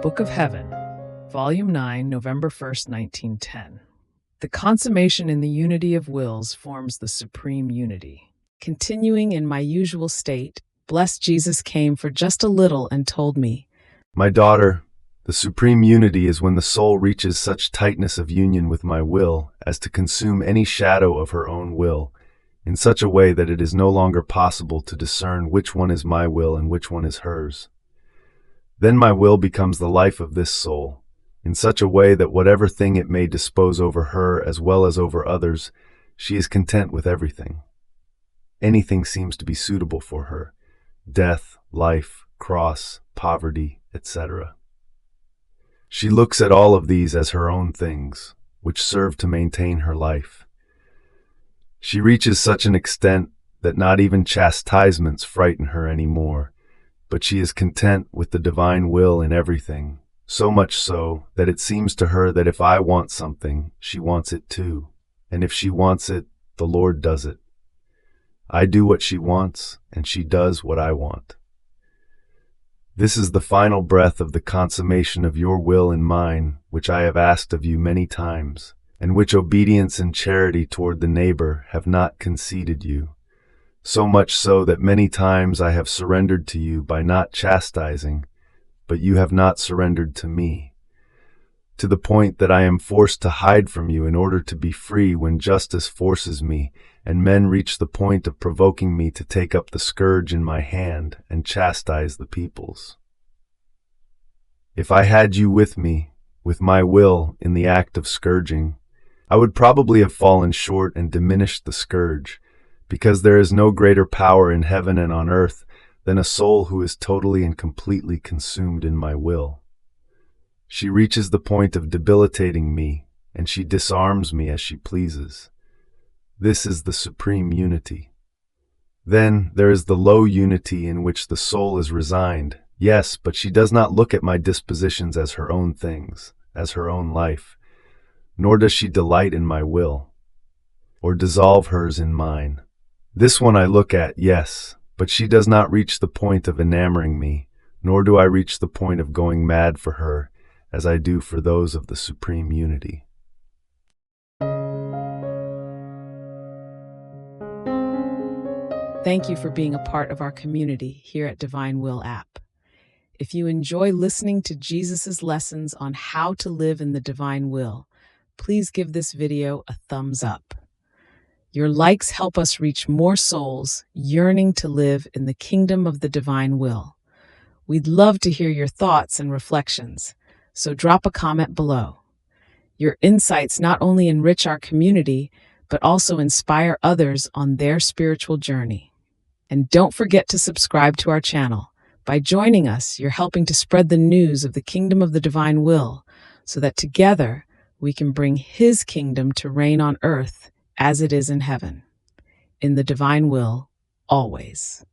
Book of Heaven, Volume 9, November 1st, 1910. The consummation in the unity of wills forms the supreme unity. Continuing in my usual state, blessed Jesus came for just a little and told me, My daughter, the supreme unity is when the soul reaches such tightness of union with my will as to consume any shadow of her own will, in such a way that it is no longer possible to discern which one is my will and which one is hers. Then my will becomes the life of this soul, in such a way that whatever thing it may dispose over her as well as over others, she is content with everything. Anything seems to be suitable for her: death, life, cross, poverty, etc. She looks at all of these as her own things, which serve to maintain her life. She reaches such an extent that not even chastisements frighten her any more, but she is content with the divine will in everything, so much so that it seems to her that if I want something, she wants it too, and if she wants it, the Lord does it. I do what she wants, and she does what I want. This is the final breath of the consummation of your will and mine, which I have asked of you many times, and which obedience and charity toward the neighbor have not conceded you, so much so that many times I have surrendered to you by not chastising, but you have not surrendered to me, to the point that I am forced to hide from you in order to be free when justice forces me, and men reach the point of provoking me to take up the scourge in my hand and chastise the peoples. If I had you with me, with my will, in the act of scourging, I would probably have fallen short and diminished the scourge, because there is no greater power in heaven and on earth than a soul who is totally and completely consumed in my will. She reaches the point of debilitating me, and she disarms me as she pleases. This is the supreme unity. Then there is the low unity in which the soul is resigned. Yes, but she does not look at my dispositions as her own things, as her own life, nor does she delight in my will, or dissolve hers in mine. This one I look at, yes, but she does not reach the point of enamoring me, nor do I reach the point of going mad for her, as I do for those of the supreme unity. Thank you for being a part of our community here at Divine Will app. If you enjoy listening to Jesus' lessons on how to live in the divine will, please give this video a thumbs up. Your likes help us reach more souls yearning to live in the kingdom of the divine will. We'd love to hear your thoughts and reflections, so drop a comment below. Your insights not only enrich our community, but also inspire others on their spiritual journey. And don't forget to subscribe to our channel. By joining us, you're helping to spread the news of the kingdom of the divine will, so that together we can bring His kingdom to reign on earth as it is in heaven. In the divine will, always.